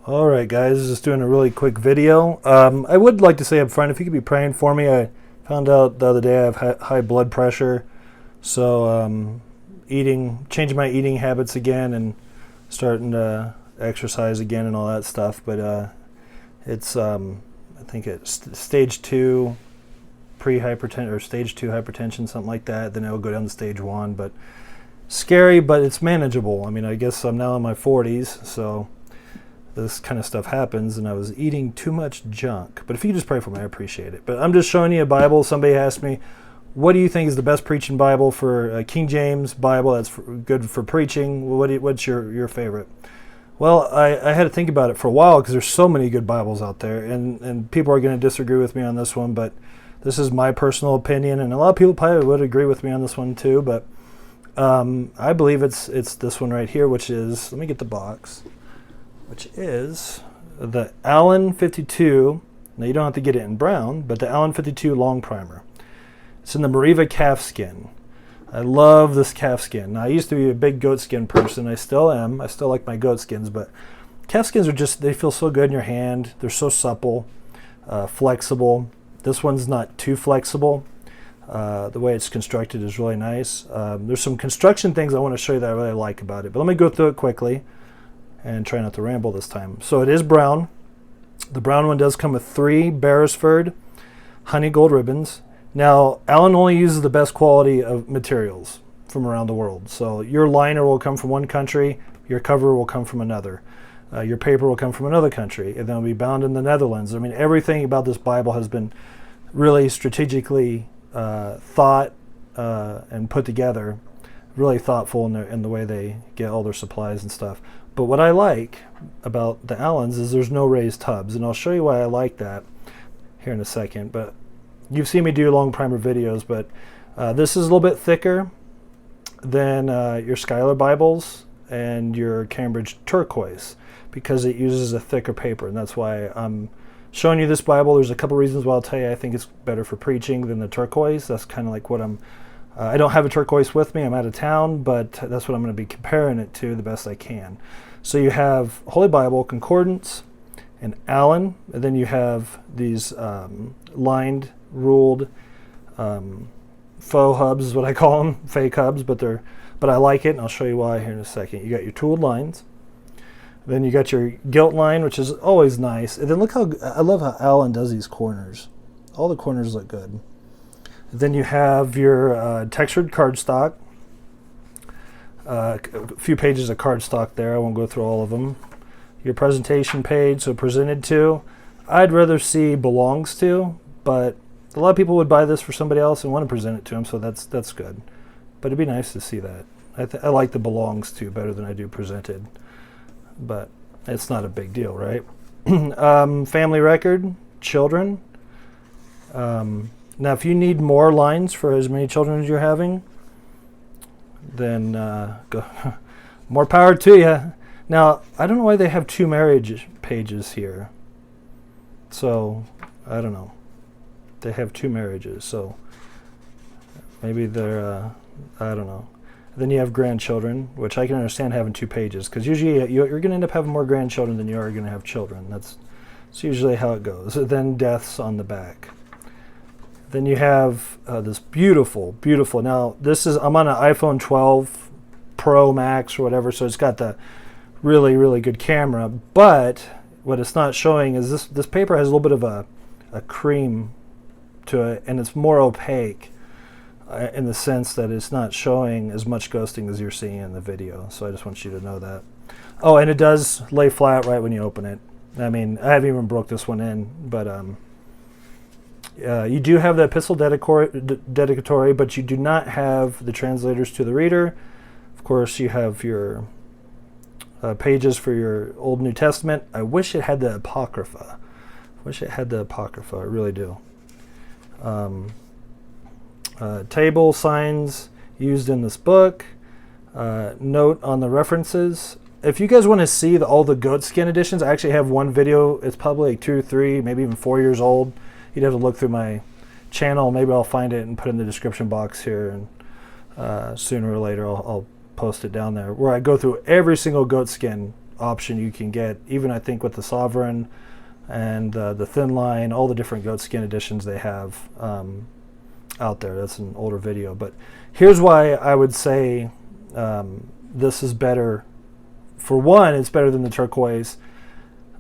Alright guys, just doing a really quick video. I would like to say up front, if you could be praying for me. I found out the other day I have high blood pressure, so changing my eating habits again and starting to exercise again and all that stuff. But it's I think it's stage 2 pre-hypertension or stage 2 hypertension, something like that. Then it'll go down to stage 1, but scary, but it's manageable. I mean, I guess I'm now in my 40s, so this kind of stuff happens, and I was eating too much junk. But if you could just pray for me, I appreciate it. But I'm just showing you a Bible. Somebody asked me, what do you think is the best preaching Bible for King James Bible that's good for preaching? What's your favorite? Well, I had to think about it for a while because there's so many good Bibles out there, and people are going to disagree with me on this one, but this is my personal opinion, and a lot of people probably would agree with me on this one too, but I believe it's this one right here, which is, let me get the box, which is the Allan 52. Now you don't have to get it in brown, but the Allan 52 Longprimer. It's in the Mariva calf skin. I love this calf skin. Now I used to be a big goat skin person. I still am. I still like my goat skins, but calf skins are just, they feel so good in your hand. They're so supple, flexible. This one's not too flexible. The way it's constructed is really nice. There's some construction things I want to show you that I really like about it, but let me go through it quickly and try not to ramble this time. So it is brown. The brown one does come with 3 Beresford honey gold ribbons. Now, Allan only uses the best quality of materials from around the world. So your liner will come from one country, your cover will come from another. Your paper will come from another country, and then it'll be bound in the Netherlands. I mean, everything about this Bible has been really strategically thought and put together, really thoughtful in the way they get all their supplies and stuff. But what I like about the Allans is there's no raised tubs, and I'll show you why I like that here in a second. But you've seen me do Longprimer videos, but this is a little bit thicker than your Schuyler Bibles and your Cambridge Turquoise because it uses a thicker paper, and that's why I'm showing you this Bible. There's a couple reasons why I'll tell you I think it's better for preaching than the turquoise. That's kind of like what I don't have a turquoise with me. I'm out of town, but that's what I'm going to be comparing it to the best I can. So you have Holy Bible, Concordance, and Allan, and then you have these lined, ruled faux hubs is what I call them, fake hubs, but I like it, and I'll show you why here in a second. You got your tooled lines. Then you got your gilt line, which is always nice. And then look how, I love how Allan does these corners. All the corners look good. Then you have your textured cardstock. A few pages of cardstock there. I won't go through all of them. Your presentation page, so presented to. I'd rather see belongs to, but a lot of people would buy this for somebody else and want to present it to them, so that's good. But it'd be nice to see that. I like the belongs to better than I do presented. But it's not a big deal, right? Family record, children. Now, if you need more lines for as many children as you're having, then go more power to you. Now, I don't know why they have 2 marriage pages here. So, I don't know. They have 2 marriages, so maybe they're, I don't know. Then you have grandchildren, which I can understand having 2 pages, because usually you're going to end up having more grandchildren than you are going to have children. That's usually how it goes. Then deaths on the back. Then you have this beautiful, beautiful. Now I'm on an iPhone 12 Pro Max or whatever, so it's got the really, really good camera. But what it's not showing is this paper has a little bit of a cream to it, and it's more opaque. In the sense that it's not showing as much ghosting as you're seeing in the video. So I just want you to know that. Oh, and it does lay flat right when you open it. I mean, I haven't even broke this one in, but you do have the epistle dedicatory, but you do not have the translators to the reader. Of course, you have your pages for your Old New Testament. I wish it had the Apocrypha. I really do. Table signs used in this book. Note on the references. If you guys want to see all the goatskin editions, I actually have one video. It's probably like 2, 3, maybe even 4 years old. You'd have to look through my channel. Maybe I'll find it and put it in the description box here, and sooner or later I'll post it down there, where I go through every single goatskin option you can get, even I think with the Sovereign and the Thin Line, all the different goatskin editions they have out there. That's an older video, but here's why I would say this is better. For one, it's better than the turquoise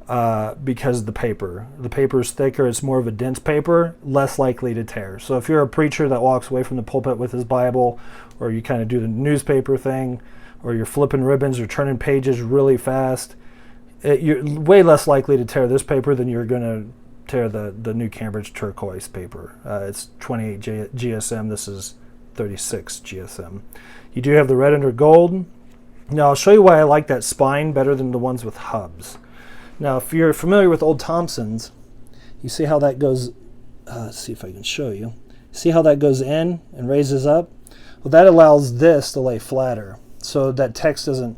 because of the paper. The paper is thicker. It's more of a dense paper, less likely to tear. So if you're a preacher that walks away from the pulpit with his Bible, or you kind of do the newspaper thing, or you're flipping ribbons or turning pages really fast, you're way less likely to tear this paper than you're going to tear the new Cambridge turquoise paper. It's 28 GSM. This is 36 GSM. You do have the red under gold. Now I'll show you why I like that spine better than the ones with hubs. Now if you're familiar with old Thompsons, you see how that goes, let's see if I can show you. See how that goes in and raises up? Well, that allows this to lay flatter so that text doesn't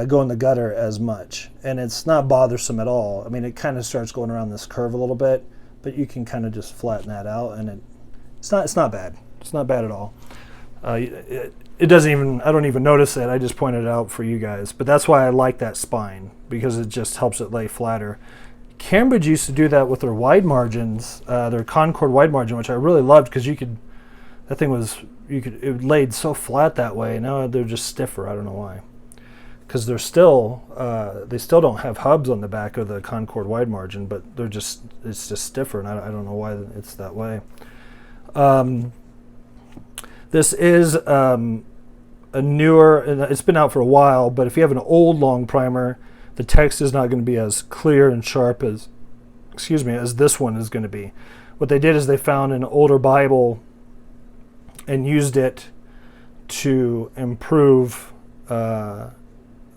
go in the gutter as much, and it's not bothersome at all. I mean, it kind of starts going around this curve a little bit, but you can kind of just flatten that out, and it's not bad. It's not bad at all. It doesn't even, I don't even notice it. I just pointed it out for you guys, but that's why I like that spine, because it just helps it lay flatter. Cambridge used to do that with their wide margins, their Concord wide margin, which I really loved, because that thing was, it laid so flat that way. Now they're just stiffer. I don't know why. Because they still don't have hubs on the back of the Concord wide margin, but it's just stiffer, and I don't know why it's that way. This is a newer, and it's been out for a while, but if you have an old Longprimer, the text is not going to be as clear and sharp as this one is going to be. What they did is they found an older Bible and used it to improve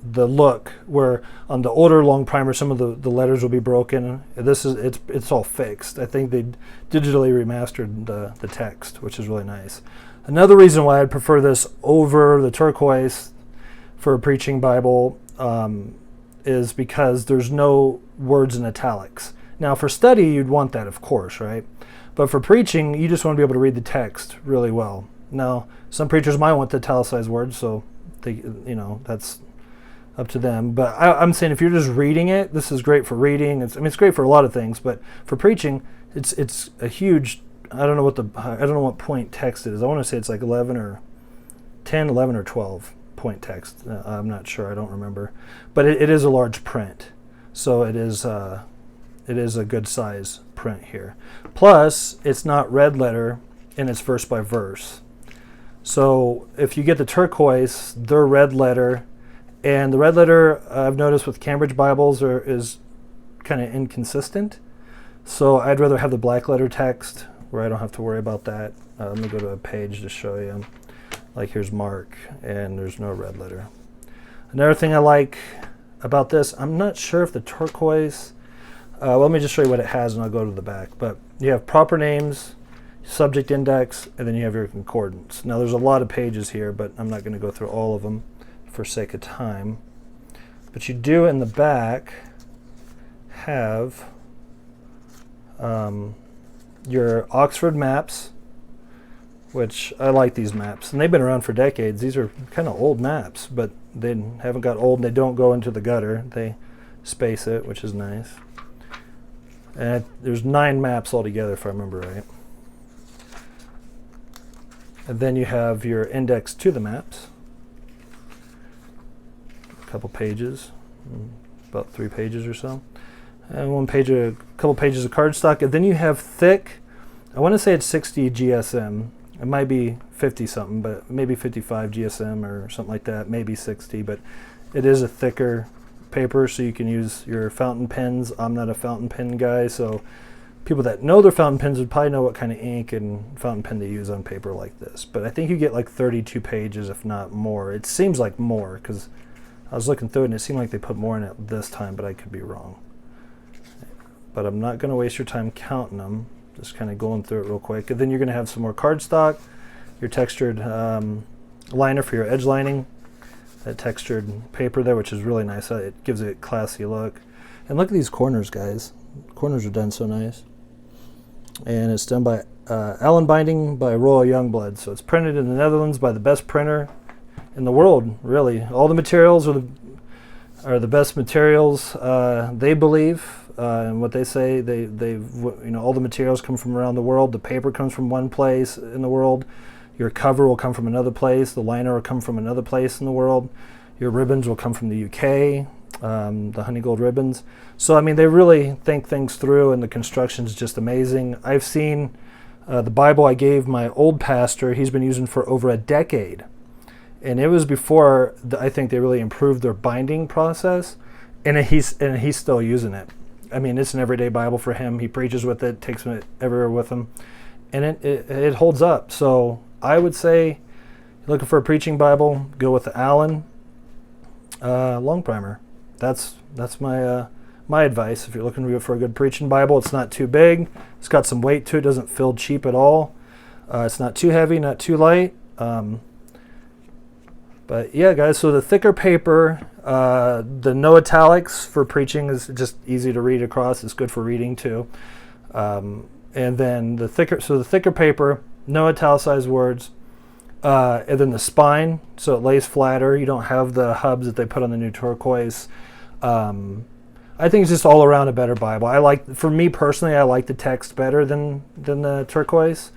the look, where on the older Longprimer some of the letters will be broken. It's all fixed. I think they digitally remastered the text, which is really nice. Another reason why I'd prefer this over the turquoise for a preaching Bible is because there's no words in italics. Now for study you'd want that, of course, right? But for preaching you just want to be able to read the text really well. Now some preachers might want the italicized words, so that's up to them. But I'm saying if you're just reading it, this is great for reading. It's great for a lot of things, but for preaching, it's a huge. I don't know what point text it is. I want to say it's like 11 or 12 point text. I'm not sure. I don't remember. But it is a large print, so it is a good size print here. Plus, it's not red letter, and it's verse by verse. So if you get the turquoise, they're red letter. And the red letter, I've noticed with Cambridge Bibles is kind of inconsistent. So I'd rather have the black letter text where I don't have to worry about that. Let me go to a page to show you. Like here's Mark, and there's no red letter. Another thing I like about this, I'm not sure if the turquoise, let me just show you what it has and I'll go to the back. But you have proper names, subject index, and then you have your concordance. Now there's a lot of pages here, but I'm not going to go through all of them for sake of time. But you do in the back have your Oxford maps, which I like these maps, and they've been around for decades. These are kind of old maps, but they haven't got old, and they don't go into the gutter. They space it, which is nice. And there's 9 maps altogether, if I remember right. And then you have your index to the maps. A couple pages, about 3 pages or so. And a couple pages of cardstock, and then you have thick, I want to say it's 60 GSM. It might be 50 something, but maybe 55 GSM or something like that, maybe 60, but it is a thicker paper, so you can use your fountain pens. I'm not a fountain pen guy, so people that know their fountain pens would probably know what kind of ink and fountain pen they use on paper like this. But I think you get like 32 pages, if not more. It seems like more, because I was looking through it and it seemed like they put more in it this time, but I could be wrong. But I'm not going to waste your time counting them. Just kind of going through it real quick. And then you're going to have some more cardstock, your textured liner for your edge lining, that textured paper there, which is really nice. It gives it a classy look. And look at these corners, guys. The corners are done so nice. And it's done by Allan binding by Royal Youngblood. So it's printed in the Netherlands by the best printer in the world, really. All the materials are are the best materials. They believe, and what they say, all the materials come from around the world. The paper comes from one place in the world. Your cover will come from another place. The liner will come from another place in the world. Your ribbons will come from the UK, the honey gold ribbons. So, I mean, they really think things through, and the construction is just amazing. I've seen the Bible I gave my old pastor, he's been using for over a decade. And it was before I think they really improved their binding process, and he's still using it. I mean, it's an everyday Bible for him. He preaches with it, takes it everywhere with him, and it holds up. So I would say, looking for a preaching Bible, go with the Allan Longprimer. That's my advice. If you're looking for a good preaching Bible, it's not too big. It's got some weight to it. Doesn't feel cheap at all. It's not too heavy, not too light. But yeah, guys, so the thicker paper, the no italics for preaching is just easy to read across. It's good for reading too. And then the thicker paper, no italicized words. And then the spine, so it lays flatter. You don't have the hubs that they put on the new turquoise. I think it's just all around a better Bible. For me personally, I like the text better than the turquoise.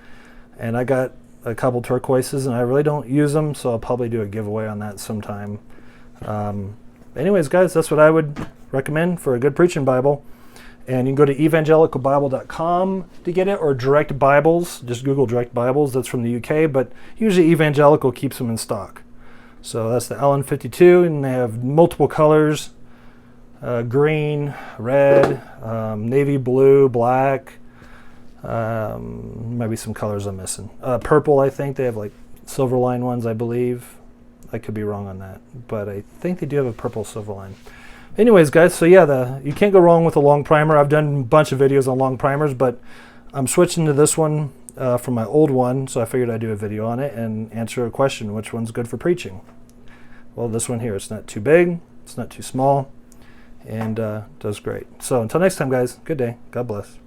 And I got a couple turquoises, and I really don't use them, so I'll probably do a giveaway on that sometime. Anyways, guys, that's what I would recommend for a good preaching Bible. And you can go to evangelicalbible.com to get it, or Direct Bibles. Just Google Direct Bibles. That's from the UK, but usually Evangelical keeps them in stock. So that's the Allan 52, and they have multiple colors: green, red, navy blue, black. Maybe some colors I'm missing. Purple, I think. They have like silver line ones, I believe. I could be wrong on that, but I think they do have a purple silver line. Anyways, guys, so yeah, you can't go wrong with a Longprimer. I've done a bunch of videos on Longprimers, but I'm switching to this one from my old one, so I figured I'd do a video on it and answer a question: which one's good for preaching? Well, this one here. It's not too big, it's not too small, and does great. So until next time, guys, good day. God bless.